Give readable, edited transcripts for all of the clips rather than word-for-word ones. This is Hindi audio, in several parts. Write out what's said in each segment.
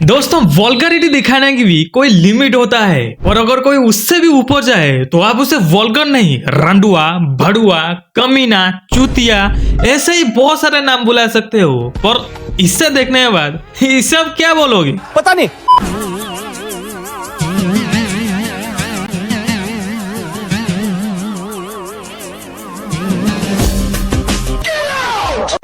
दोस्तों वल्गरिटी दिखाने की भी कोई लिमिट होता है और अगर कोई उससे भी ऊपर जाए तो आप उसे वल्गर नहीं, रंडुआ, भड़ुआ, कमीना, चूतिया ऐसे ही बहुत सारे नाम बुला सकते हो। पर इससे देखने के बाद ये सब क्या बोलोगे? पता नहीं।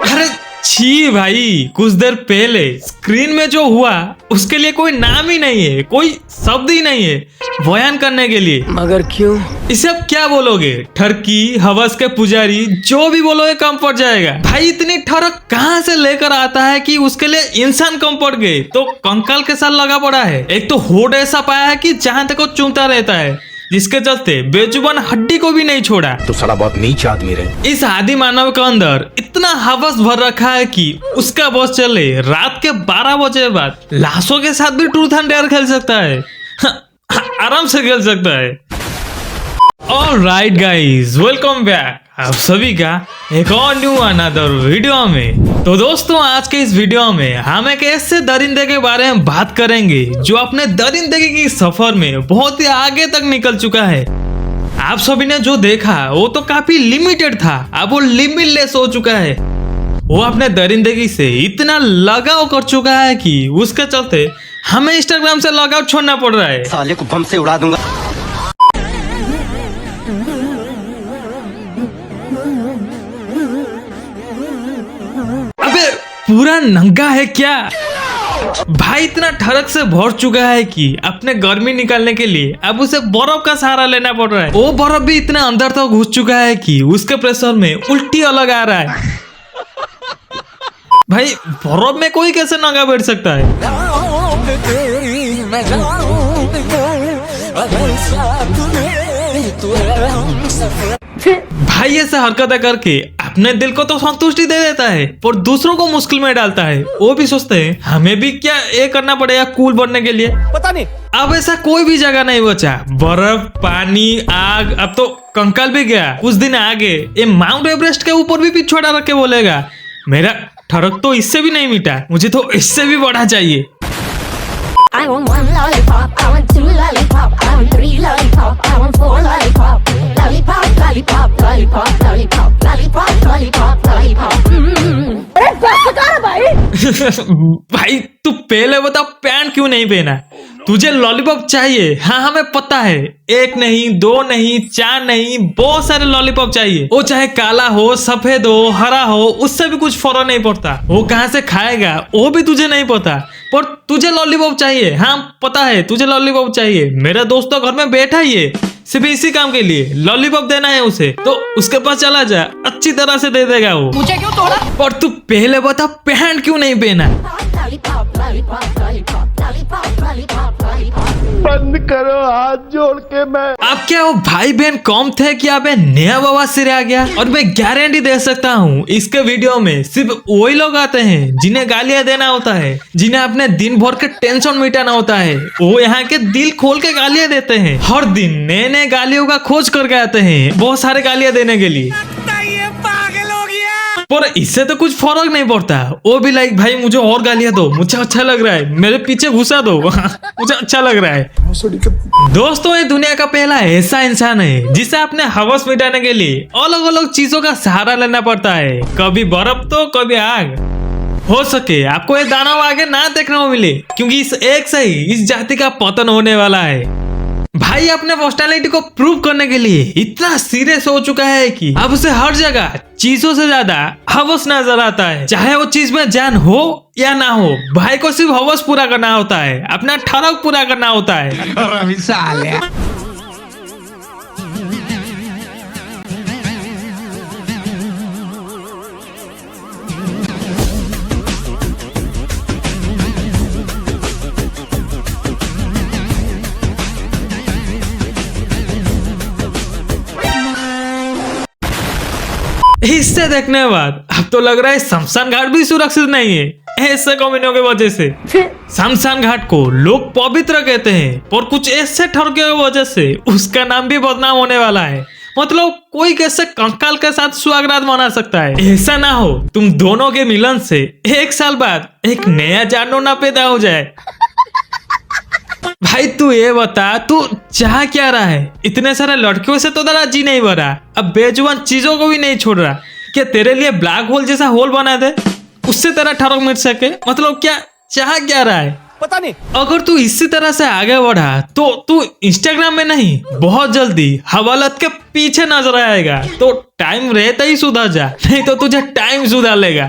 अरे छी भाई, कुछ देर पहले स्क्रीन में जो हुआ उसके लिए कोई नाम ही नहीं है, कोई शब्द ही नहीं है बयान करने के लिए। मगर क्यों? इसे अब क्या बोलोगे? ठरकी, हवस के पुजारी, जो भी बोलोगे कम पड़ जाएगा। भाई इतनी ठरक कहाँ से लेकर आता है कि उसके लिए इंसान कम पड़ गए तो कंकाल के साथ लगा पड़ा है। एक तो होड़ ऐसा पाया है कि जहां तक वो चूमता रहता है, जिसके चलते बेजुबान हड्डी को भी नहीं छोड़ा। तो साला बहुत नीच आदमी रहे। इस आदि मानव के अंदर इतना हवस भर रखा है कि उसका बॉस चले रात के 12 बजे बाद लाशों के साथ भी ट्रूथ एंड डेयर खेल सकता है। आराम से खेल सकता है। ऑलराइट गाइस, वेलकम बैक आप सभी का एक और न्यू अनदर वीडियो में। तो दोस्तों आज के इस वीडियो में हम एक ऐसे दरिंदे के बारे में बात करेंगे जो अपने दरिंदगी की सफर में बहुत ही आगे तक निकल चुका है। आप सभी ने जो देखा वो तो काफी लिमिटेड था, अब वो लिमिटलेस हो चुका है। वो अपने दरिंदगी से इतना लगाव कर चुका है कि उसके चलते हमें इंस्टाग्राम से लगाव छोड़ना पड़ रहा है। साले को बम से उड़ा दूंगा। अबे पूरा नंगा है क्या? भाई इतना ठरक से भर चुका है कि अपने गर्मी निकालने के लिए अब उसे बर्फ का सहारा लेना पड़ रहा है। वो बर्फ भी इतना अंदर तक घुस चुका है कि उसके प्रेशर में उल्टी अलग आ रहा है। भाई बर्फ में कोई कैसे नंगा बैठ सकता है? भाई ऐसे हरकतें करके अपने दिल को तो संतुष्टि दे देता है पर दूसरों को मुश्किल में डालता है। वो भी सोचते हैं हमें भी क्या ये करना पड़ेगा कूल बनने के लिए। पता नहीं। अब ऐसा कोई भी जगह नहीं बचा। बर्फ, पानी, आग, अब तो कंकाल भी गया। कुछ दिन आगे ये माउंट एवरेस्ट के ऊपर भी पिछवाड़ा रख के बोलेगा मेरा ठरक तो इससे भी नहीं मिटा, मुझे तो इससे भी बड़ा चाहिए। I want one lollipop, I want two lollipop, I want three lollipop, I want four lollipop. Lollipop, lollipop, lollipop, lollipop, lollipop, lollipop, lollipop. अरे बस कर भाई। भाई तू पहले बता पैंट क्यों नहीं पहना? तुझे लॉलीपॉप चाहिए? हाँ हमें पता है, एक नहीं, दो नहीं, चार नहीं, बहुत सारे लॉलीपॉप चाहिए। वो चाहे काला हो, सफेद हो, हरा हो, उससे भी कुछ फर्क नहीं पड़ता। वो कहाँ से खाएगा वो भी तुझे नहीं पता, पर तुझे लॉलीपॉप चाहिए। हाँ पता है तुझे लॉलीपॉप चाहिए। मेरा दोस्त तो घर में बैठा ही है सिर्फ इसी काम के लिए, लॉलीपॉप देना है उसे, तो उसके पास चला जा, अच्छी तरह से दे देगा वो। मुझे क्यों तोड़ा? पर तू पहले बता पैंट क्यों नहीं पहना? Lollipop, lollipop, lollipop, lollipop, lollipop, lollipop. बंद करो हाथ जोड़ के। मैं अब क्या वो भाई बहन कम थे कि अब नया बाबा सिरे आ गया? और मैं गारंटी दे सकता हूँ इसके वीडियो में सिर्फ वही लोग आते हैं जिन्हें गालियां देना होता है, जिन्हें अपने दिन भर के टेंशन मिटाना होता है। वो यहाँ के दिल खोल के गालियां देते हैं। हर दिन नए नए गालियों का खोज करके आते हैं बहुत सारे गालियां देने के लिए। पर इससे तो कुछ फर्क नहीं पड़ता। वो भी लाइक भाई मुझे और गालियां दो, मुझे अच्छा लग रहा है, मेरे पीछे घुसा दो, मुझे अच्छा लग रहा है। दोस्तों ये दुनिया का पहला ऐसा इंसान है जिसे अपने हवस मिटाने के लिए अलग अलग चीजों का सहारा लेना पड़ता है। कभी बर्फ तो कभी आग। हो सके आपको ये दानव आगे ना देखने को मिले क्योंकि इस एक से ही इस जाति का पतन होने वाला है। भाई अपने पर्सनालिटी को प्रूव करने के लिए इतना सीरियस हो चुका है कि अब उसे हर जगह चीजों से ज्यादा हवस नजर आता है। चाहे वो चीज में जान हो या ना हो, भाई को सिर्फ हवस पूरा करना होता है, अपना ठरक पूरा करना होता है। इससे देखने के बाद अब तो लग रहा है शमशान घाट भी सुरक्षित नहीं है ऐसे कमीनों की वजह से। शमशान घाट को लोग पवित्र कहते हैं पर कुछ ऐसे ठरके की वजह से उसका नाम भी बदनाम होने वाला है। मतलब कोई कैसे कंकाल के साथ सुहागरात मना सकता है? ऐसा ना हो तुम दोनों के मिलन से 1 साल बाद एक नया जानवर ना पैदा हो जाए। भाई तू ये बता, तू चाह क्या रहा है? इतने सारे लड़कियों से तो तेरा जी नहीं भरा, अब बेजुबान चीजों को भी नहीं छोड़ रहा। क्या तेरे लिए ब्लैक होल जैसा होल बना दे, उससे तेरा ठरक मिट सके? मतलब क्या चाह क्या रहा है? पता नहीं। अगर तू इसी तरह से आगे बढ़ा तो तू इंस्टाग्राम में नहीं, बहुत जल्दी हवालत के पीछे नजर आएगा। तो टाइम रहता ही सुधर जा, नहीं तो तुझे टाइम सुधार लेगा।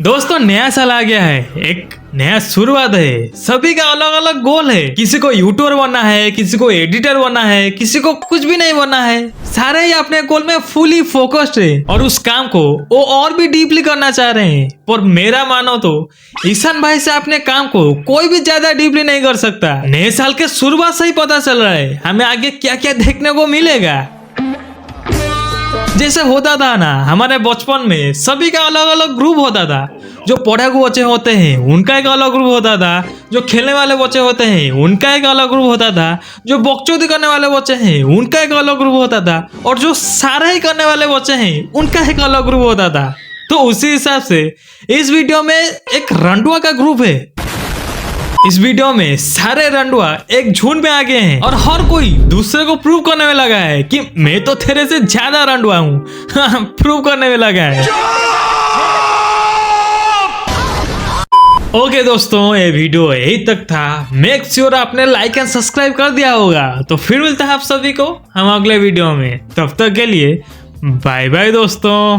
दोस्तों नया साल आ गया है, एक नया शुरुआत है। सभी का अलग अलग गोल है। किसी को यूट्यूबर बनना है, किसी को एडिटर बनना है, किसी को कुछ भी नहीं बनना है। सारे ही अपने गोल में फुली फोकस्ड है और उस काम को वो और भी डीपली करना चाह रहे हैं। पर मेरा मानो तो ईशान भाई से अपने काम को कोई भी ज्यादा डीपली नहीं कर सकता। नए साल के शुरुआत से ही पता चल रहा है हमें आगे क्या क्या देखने को मिलेगा। जैसे होता था ना हमारे बचपन में, सभी का अलग अलग ग्रुप होता था। जो पढ़ाकू बच्चे होते हैं उनका एक अलग ग्रुप होता था, जो खेलने वाले बच्चे होते हैं उनका एक अलग ग्रुप होता था, जो बकचोदी करने वाले बच्चे हैं उनका एक अलग ग्रुप होता था, और जो सारा ही करने वाले बच्चे हैं उनका एक अलग ग्रुप होता था। तो उसी हिसाब से इस वीडियो में एक रंडुआ का ग्रुप है। इस वीडियो में सारे रंडुआ एक झुंड में आ गए हैं और हर कोई दूसरे को प्रूव करने में लगा है कि मैं तो तेरे से ज्यादा रंडुआ हूँ। प्रूव करने में लगा है। ओके दोस्तों, ये वीडियो यही तक था। मेक श्योर आपने लाइक एंड सब्सक्राइब कर दिया होगा। तो फिर मिलता है आप सभी को हम अगले वीडियो में। तब तक के लिए बाय बाय दोस्तों।